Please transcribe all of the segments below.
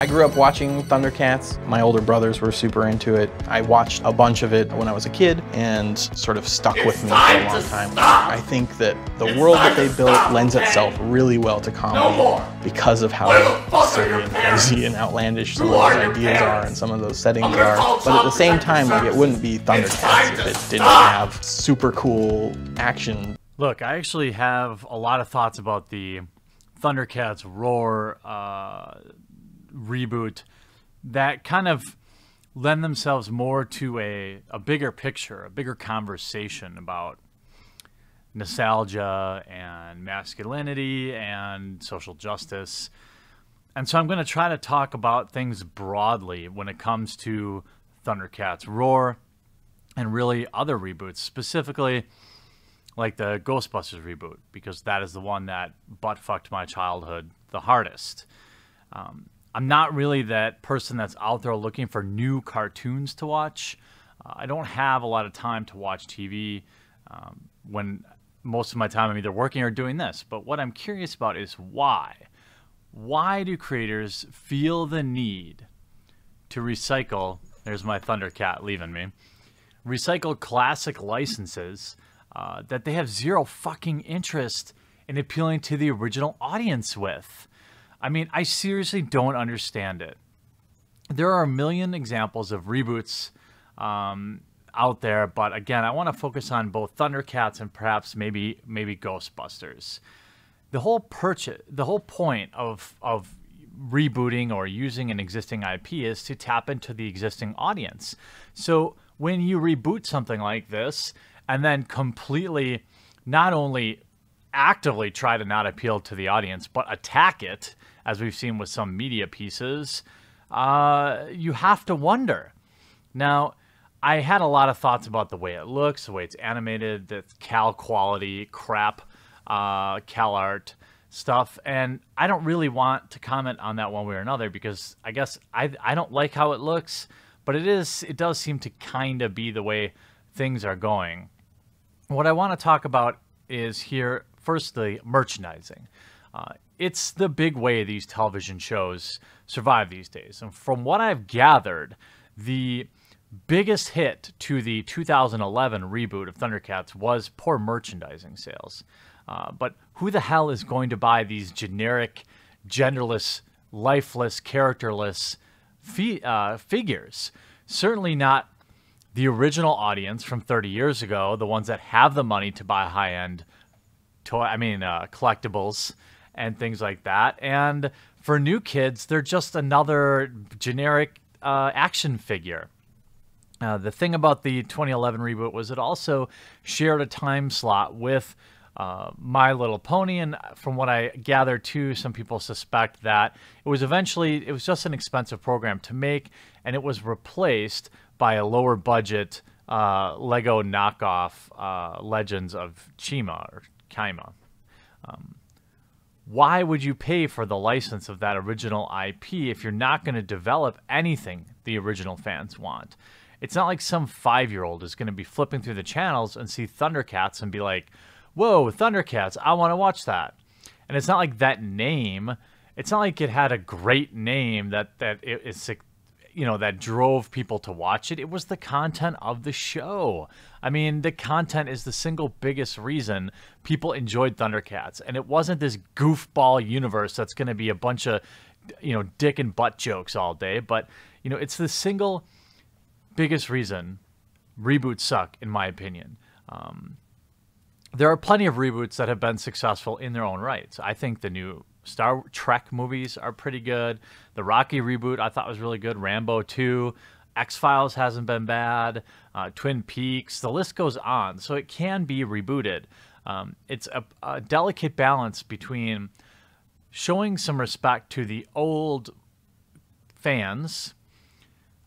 I grew up watching Thundercats. My older brothers were super into it. I watched a bunch of it when I was a kid and sort of stuck with me for a long time. I think that the world that they built lends itself really well to comedy because of how silly and crazy and outlandish some of those ideas are and some of those settings are. But at the same time, like, it wouldn't be Thundercats if it didn't have super cool action. Look, I actually have a lot of thoughts about the Thundercats Roar reboot that kind of lend themselves more to a bigger picture, a bigger conversation about nostalgia and masculinity and social justice. And so I'm going to try to talk about things broadly when it comes to Thundercats Roar and really other reboots, specifically like the Ghostbusters reboot, because that is the one that butt-fucked my childhood the hardest. I'm not really that person that's out there looking for new cartoons to watch. I don't have a lot of time to watch TV when most of my time I'm either working or doing this. But what I'm curious about is why. Why do creators feel the need to recycle, there's my Thundercat leaving me, recycle classic licenses that they have zero fucking interest in appealing to the original audience with? I mean, I seriously don't understand it. There are a million examples of reboots out there, but again, I want to focus on both Thundercats and perhaps maybe Ghostbusters. The whole point of rebooting or using an existing IP is to tap into the existing audience. So when you reboot something like this and then completely not only actively try to not appeal to the audience, but attack it, as we've seen with some media pieces, you have to wonder. Now, I had a lot of thoughts about the way it looks, the way it's animated, the Cal quality, crap, Cal art stuff, and I don't really want to comment on that one way or another because I guess I don't like how it looks, but it does seem to kind of be the way things are going. What I want to talk about is here, first, the merchandising. It's the big way these television shows survive these days. And from what I've gathered, the biggest hit to the 2011 reboot of Thundercats was poor merchandising sales. But who the hell is going to buy these generic, genderless, lifeless, characterless figures? Certainly not the original audience from 30 years ago, the ones that have the money to buy high-end collectibles and things like that. And for new kids, they're just another generic action figure. The thing about the 2011 reboot was it also shared a time slot with My Little Pony, and from what I gathered too, some people suspect that it was just an expensive program to make, and it was replaced by a lower budget Lego knockoff Legends of Chima or Kaima. Why would you pay for the license of that original IP if you're not going to develop anything the original fans want? It's not like some 5-year-old is going to be flipping through the channels and see Thundercats and be like, whoa, Thundercats, I want to watch that. And it's not like that name, it's not like it had a great name that drove people to watch it. It was the content of the show. I mean, the content is the single biggest reason people enjoyed Thundercats. And it wasn't this goofball universe that's going to be a bunch of, dick and butt jokes all day. But, it's the single biggest reason reboots suck, in my opinion. There are plenty of reboots that have been successful in their own rights. I think the new Star Trek movies are pretty good. The Rocky reboot I thought was really good. Rambo 2. X-Files hasn't been bad. Twin Peaks. The list goes on. So it can be rebooted. It's a delicate balance between showing some respect to the old fans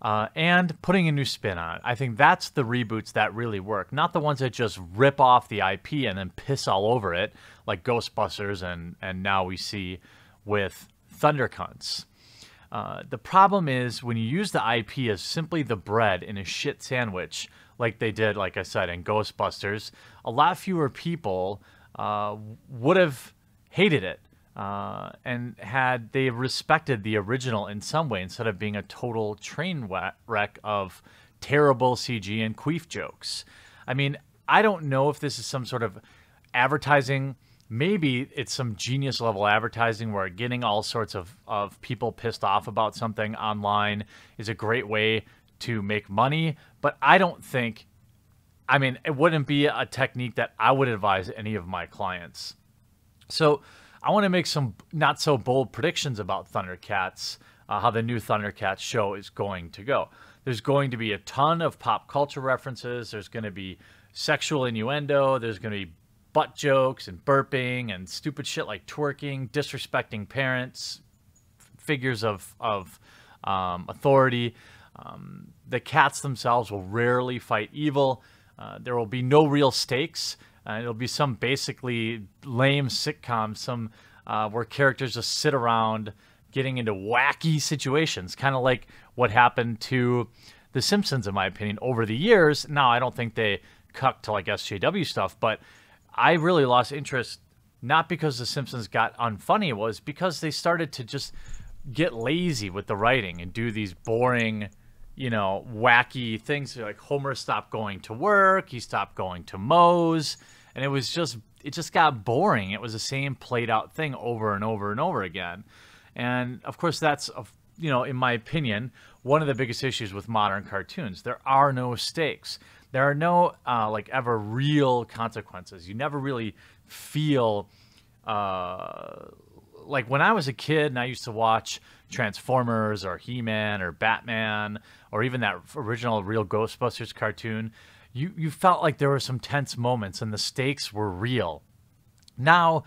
and putting a new spin on it. I think that's the reboots that really work, not the ones that just rip off the IP and then piss all over it, like Ghostbusters and now we see with Thundercats. The problem is when you use the IP as simply the bread in a shit sandwich, like they did, like I said, in Ghostbusters, a lot fewer people would have hated it. and had they respected the original in some way instead of being a total train wreck of terrible CG and queef jokes. I mean, I don't know if this is some sort of advertising. Maybe it's some genius level advertising where getting all sorts of people pissed off about something online is a great way to make money. But I don't think, I mean, it wouldn't be a technique that I would advise any of my clients. So I want to make some not so bold predictions about Thundercats, how the new Thundercats show is going to go. There's going to be a ton of pop culture references. There's going to be sexual innuendo. There's going to be butt jokes and burping and stupid shit like twerking, disrespecting parents, figures of authority. The cats themselves will rarely fight evil. There will be no real stakes. It'll be some basically lame sitcom, some where characters just sit around getting into wacky situations, kind of like what happened to The Simpsons, in my opinion, over the years. Now, I don't think they cucked to like SJW stuff, but I really lost interest, not because The Simpsons got unfunny, it was because they started to just get lazy with the writing and do these boring, you know, wacky things. Like Homer stopped going to work, he stopped going to Moe's, and it just got boring. It was the same played out thing over and over and over again. And of course, that's, you know, in my opinion, one of the biggest issues with modern cartoons. There are no stakes. There are no like ever real consequences. You never really feel like when I was a kid and I used to watch Transformers or He-Man or Batman or even that original real Ghostbusters cartoon, you felt like there were some tense moments and the stakes were real. Now,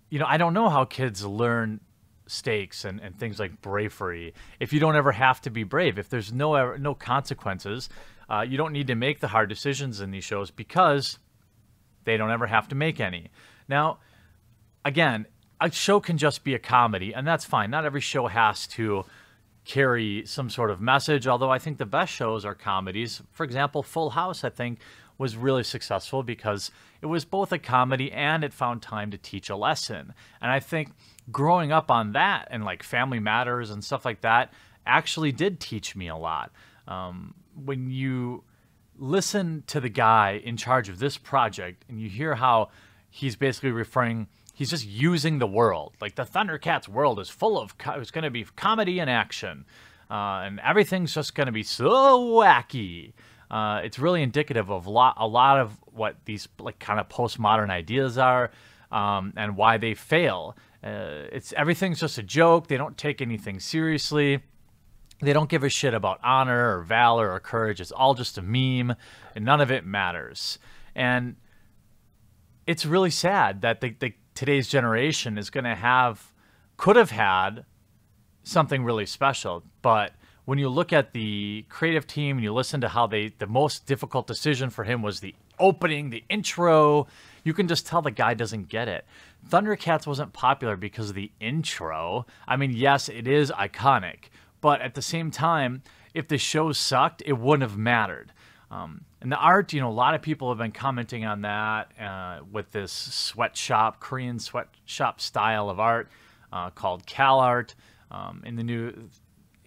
you know, I don't know how kids learn stakes and things like bravery if you don't ever have to be brave. If there's no consequences, you don't need to make the hard decisions in these shows because they don't ever have to make any. Now, again, a show can just be a comedy, and that's fine. Not every show has to carry some sort of message, although I think the best shows are comedies. For example, Full House, I think, was really successful because it was both a comedy and it found time to teach a lesson. And I think growing up on that and like Family Matters and stuff like that actually did teach me a lot. When you listen to the guy in charge of this project and you hear how he's basically he's just using the world. Like the Thundercats world is full of, it's going to be comedy and action. And everything's just going to be so wacky. It's really indicative of a lot of what these like kind of postmodern ideas are and why they fail. Everything's just a joke. They don't take anything seriously. They don't give a shit about honor or valor or courage. It's all just a meme, and none of it matters. And it's really sad that today's generation is going to could have had something really special. But when you look at the creative team and you listen to how the most difficult decision for him was the opening, the intro, you can just tell the guy doesn't get it. Thundercats wasn't popular because of the intro. I mean, yes, it is iconic. But at the same time, if the show sucked, it wouldn't have mattered. And the art, you know, a lot of people have been commenting on that with this sweatshop, Korean sweatshop style of art called Cal Art in the new,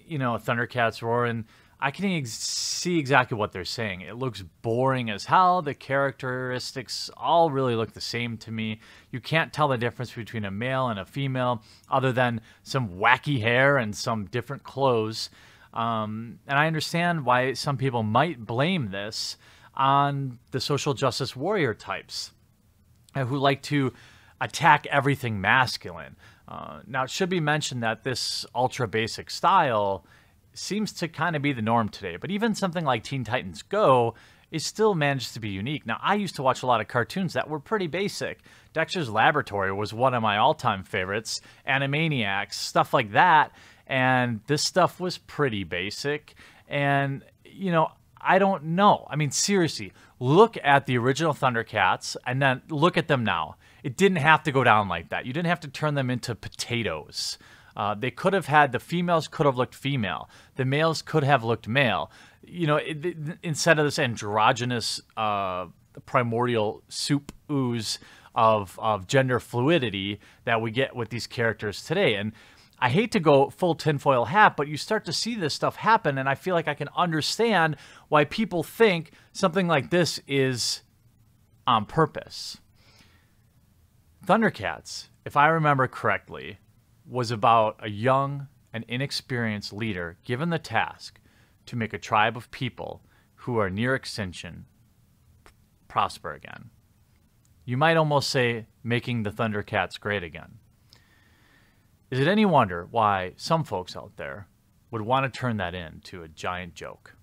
you know, Thundercats Roar. And I can see exactly what they're saying. It looks boring as hell. The characteristics all really look the same to me. You can't tell the difference between a male and a female other than some wacky hair and some different clothes. And I understand why some people might blame this on the social justice warrior types who like to attack everything masculine. Now, it should be mentioned that this ultra basic style seems to kind of be the norm today. But even something like Teen Titans Go is still managed to be unique. Now, I used to watch a lot of cartoons that were pretty basic. Dexter's Laboratory was one of my all-time favorites. Animaniacs, stuff like that. And this stuff was pretty basic. And, you know, I don't know. I mean, seriously, look at the original Thundercats and then look at them now. It didn't have to go down like that. You didn't have to turn them into potatoes. They could have had, the females could have looked female. The males could have looked male. You know, instead of this androgynous primordial soup ooze of gender fluidity that we get with these characters today. And I hate to go full tinfoil hat, but you start to see this stuff happen, and I feel like I can understand why people think something like this is on purpose. Thundercats, if I remember correctly, was about a young and inexperienced leader given the task to make a tribe of people who are near extinction prosper again. You might almost say making the Thundercats great again. Is it any wonder why some folks out there would want to turn that into a giant joke?